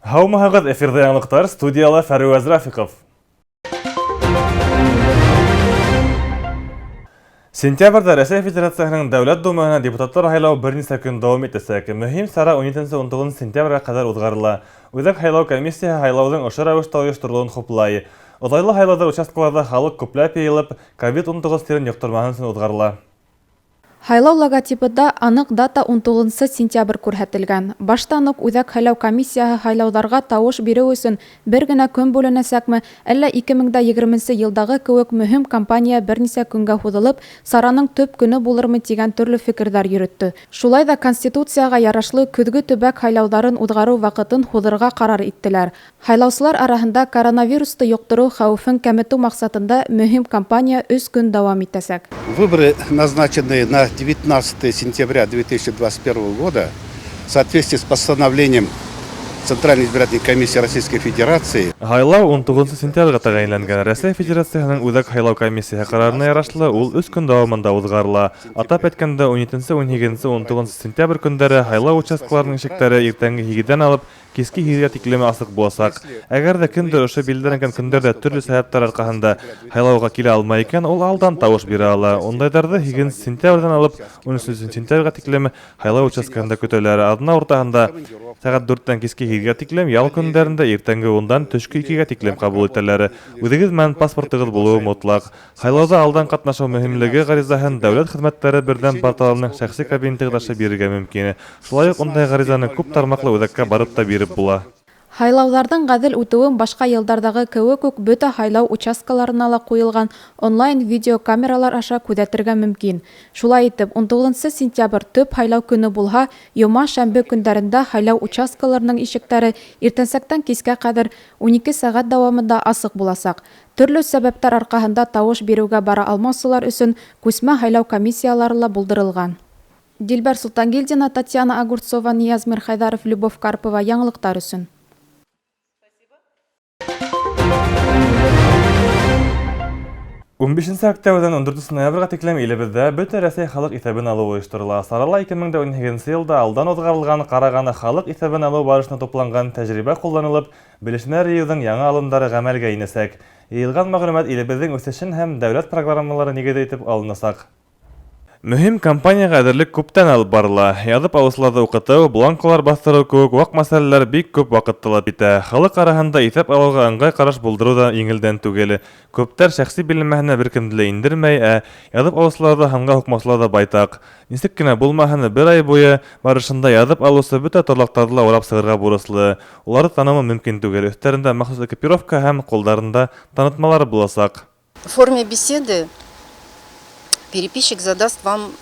Һаумыһығыҙ, эфирҙа яңылыҡтар, студияла Фәруәз Рафиҡов. Сентябрҙә Рәсәй Федерацияһының Дәүләт Думаһына депутаттар һайлау бер нисә көн дауам итәсәк. Мөһим сара 17-19 сентябргә кадәр уҙғарыла. Үҙәк һайлау комиссияһы һайлауҙың ошо рәүештә ойошторолоуын хуплай. Оҙайлы һайлауҙар участкаларҙа халыҡ күпләп йыйылып, COVID-19 тирен йоҡтормаһын өсөн уҙғарыла. Һайлау логотипында аныҡ дата 19 сентябрь күрһәтелгән. Баштан уҡ Үҙәк һайлау комиссияһы һайлауҙарға тауыш биреү өсөн бер генә көн бүленәсәкме, әллә 2020 йылдағы кеүек мөһим кампания бер нисә көнгә һуҙылып, сараның төп көнө булырмы тигән төрлө фекерҙәр йөрөттө. Шулай ҙа Конституцияға ярашлы көҙгө төбәк һайлауҙарын уҙғарыу ваҡытын һуҙырға ҡарар иттеләр. Һайлаусылар араһында коронавирусты йоҡтороу хәүефен кәметеү маҡсатында мөһим кампания 3 көн дауам итәсәк. Выборы назначены на 19 сентября 2021 года в соответствии с постановлением Центральной избирательной комиссии Российской Федерации. Һайлау 19 сентябргә тәғәйенләнгән. Рәсәй Федерацияһының Үҙәк һайлау комиссияһы ҡарарына ярашлы ул 3 көн дауамында уҙғарыла. Атап әйткәндә, 17-18-19 сентябрь көндәре һайлау участкаларының ишектәре иртәнге 7-дән алып киске 7-гә тиклем асыҡ буласаҡ. Әгәр дә кемдер ошо билдәләнгән көндәрҙә төрлө сәбәптәр арҡаһында һайлауға килә алмай икән, ул алдан тауыш бирә ала. Ундайҙарҙы 8 сентябрҙән алып 13 сентябргә тиклем һайлау участкаһында көтәләр. Аҙна уртаһында сәғәт 4-тән киске 7-гә тиклем, ял көндәрендә иртәнге 10-дан төшкө 2-гә тиклем ҡабул итәләр. Үҙегеҙ менән паспортығыҙ булыуы мотлаҡ. Һайлауҙа алдан ҡатнашыу мөһимлеге ғаризаһын Дәүләт хеҙмәттәре берҙәм порталының шәхси кабинетығыҙ аша бирергә мөмкин. Шулай уҡ ундай ғаризаны күп тармаҡлы үҙәккә барып та биреп була. Һайлауҙарҙың ғәҙел үтеүен башҡа йылдарҙағы кеүек үк бөтә һайлау участкаларына ла ҡуйылған онлайн видеокамералар аша күҙәтергә мөмкин. Шулай итеп, 19 сентябрь төп һайлау көнө булһа, йома шәмбе көндәрендә һайлау участкаларының ишектәре иртәнсәктән кискә ҡәҙәр 12 сәғәт дауамында асыҡ буласаҡ. Төрлө сәбәптәр арҡаһында тауыш биреүгә бара алмаусылар өсөн күсмә һайлау комиссиялары ла булдырылған. Дилбәр Султангилдина, Татьяна Огурцова, Нияз Мирхайҙаров, Любовь Карпова, яңылыҡтар өсөн. 15 октябрҙән 14 ноябргә тиклем илебеҙҙә бөтә Рәсәй халыҡ иҫәбен алыу ойошторола. Сарала 2018 йылда алдан уҙғарылған ҡарағаны халыҡ иҫәбен алыу барышына тупланған тәжрибә ҡулланылып, белешмәләр йыйыуҙың яңы алымдары ғәмәлгә инәсәк. Йыйылған мәғлүмәт илебеҙҙең үҫешен һәм дәүләт программалары нигеҙе итеп алынасаҡ. Мөһим кампанияға әҙерлек күптән алып барыла. Яҙып алыусыларҙы уҡытыу, бланкалар баҫтырыу кеүек ваҡ мәсьәләләр бик күп ваҡыт талап итә. Халыҡ араһында иҫәп алыуға ыңғай ҡараш булдырыу ҙа еңелдән түгел. Күптәр шәхси белемәһенә бер кемде лә индермәй, яҙып алыусыларҙы һанға һуҡмаусылар ҙа байтаҡ. Нисек кенә булмаһын, бер ай буйы барышында яҙып алыусы бөтә торлаҡтарҙы ла урап сығырға бурыслы. Уларҙы танымы мөмкин түгел. Өҫтәрендә махсус экипировка һәм ҡулдарында танытмалары буласаҡ. В форме беседы переписчик задаст вам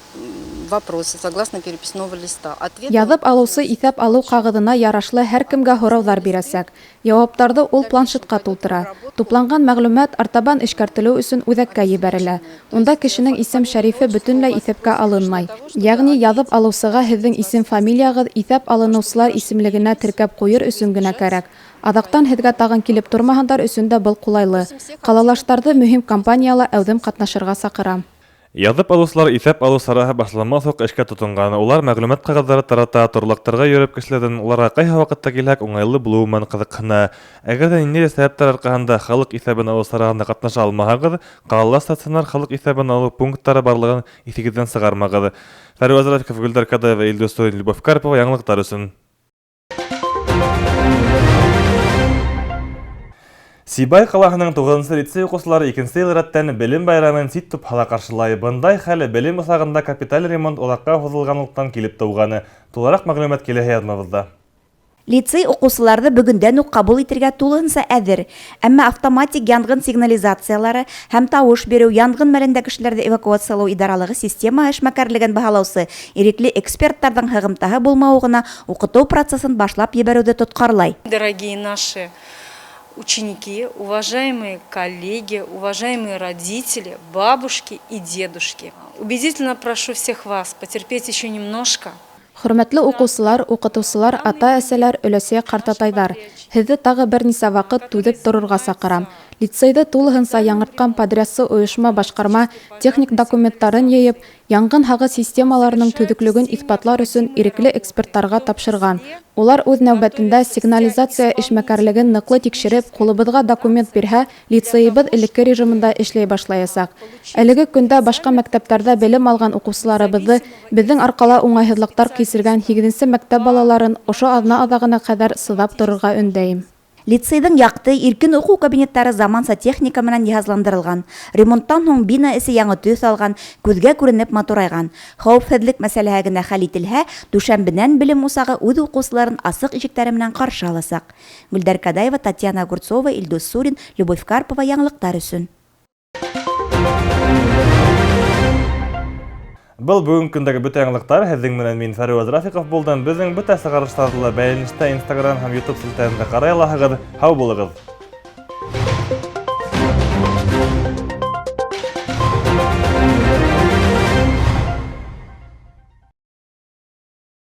вопросы согласно переписного листа. Яҙып алыусы иҫәп алыу ҡағыҙына ярашлы һәр кемгә һорауҙар бирәсәк. Яуаптарҙы ул планшетҡа тултыра. Тупланған мәғлүмәт артабан эшкәртелеү өсөн үҙәккә ебәрелә. Унда кешенең исем-шәрифе бөтөнләй иҫәпкә алынмай. Йәғни яҙып алыусыға һеҙҙең исем-фамилияғыҙ иҫәп алыныусылар исемлегенә теркәп ҡуйыр өсөн генә кәрәк. Аҙаҡтан һеҙгә тағын килеп тормаһындар өсөн дә был ҡулайлы. Ҡалалаштарҙы мөһим кампанияла әүҙем ҡатнашырға саҡырам. Яҙып алыусылар иҫәп алыу сараһы башланмаҫ уҡ эшкә тотонған. Улар мәғлүмәт ҡағыҙҙары тарата, торлаҡтарға йөрөп кешеләрҙең уларға ҡайһы ваҡытта килһәк уңайлы булыуы менән ҡыҙыҡһына. Әгәр ҙә ниндәй сәбәптәр арҡаһында халыҡ иҫәбен алыу сараһына ҡатнаша алмаһағыҙ, ҡалала стационар халыҡ иҫәбен алыу пункттары барлығын иҫегеҙҙән сығармағыҙ. Фәруәз Рафиҡов, Гөлдар Кадаева, Илдус Суин, Любовь Карпова, яңылыҡтар өсөн. Сибай ҡалаһының 9-нчы лицей уҡыусылары 2-нче йыл рәттән белем байрамын сит тупһала ҡаршылай. Бындай хәл белем усағында капиталь ремонт оҙаҡҡа һуҙылғанлыҡтан килеп тыуғаны. Тулыраҡ мәғлүмәт киләһе яҙмабыҙҙа. Лицей уҡыусыларҙы бөгөндән үк ҡабул итергә тулыһынса әҙер. Әммә автоматик янғын сигнализациялары һәм тауыш биреү, янғын мәлендә кешеләрҙе эвакуациялау идаралығы система эшмәкәрлеген баһалаусы ирекле эксперттарҙың һығымтаһы булмауы ғына уҡытыу процессын башлап ебәреүҙе тотҡарлай. Дорогие наши ученики, уважаемые коллеги, уважаемые родители, бабушки и дедушки. Убедительно прошу всех вас потерпеть еще немножко. Хөрмәтле уҡыусылар, уҡытыусылар, ата-әсәләр, өләсәй ҡартатайҙар. Һеҙҙе тағы бер нисә ваҡыт түҙеп торорға саҡырам. лицейді тулыһынса яңыртқан подрядсы ойышма башқарма техник документтарын йыйып, яңғын һағы системаларының төҙөклөгөн иҫбатлар өсөн ирекле эксперттарға тапшырған. Улар үҙ нәүбәтендә сигнализация эшмәкәрлеген ныҡлы тикшереп, ҡулыбыҙға документ бирһә, лицейыбыҙ элекке режимында эшләй башлаясаҡ. Әлеге көндә башҡа мәктәптәрҙә белем алған уҡыусыларыбыҙҙы беҙҙең арҡала уңайһыҙлыҡтар кисергән 8-нсе мәктәп балаларын ошо аҙна аҙағына ҡәҙәр сыҙап торорға өндәйем. Лицейҙың яҡты, иркен уҡыу кабинеттары заманса техника менән йыһазландырылған. Ремонттан һуң бина эсе яңы төҫ алған, күҙгә күренеп матурайған. Хәүефһеҙлек мәсьәләһе генә хәл ителһә, дүшәмбенән белем усағы үҙ уҡыусыларын асыҡ ишектәре менән ҡаршы аласаҡ. Гөлдәр Кадаева, Татьяна Огурцова, Ильдус Сурин, Любовь Карпова яңылыҡтар өсөн. Был бүгүнкү көндәге бөтә яңылыктар. Һеҙҙең менән мин Фәреүәз Рафиҡов булдым. Беҙҙең бөтә сығарыштарҙы ла бәйәнештә Instagram һәм YouTube селтәрендә ҡарай алаһығыҙ. Һау булығыҙ!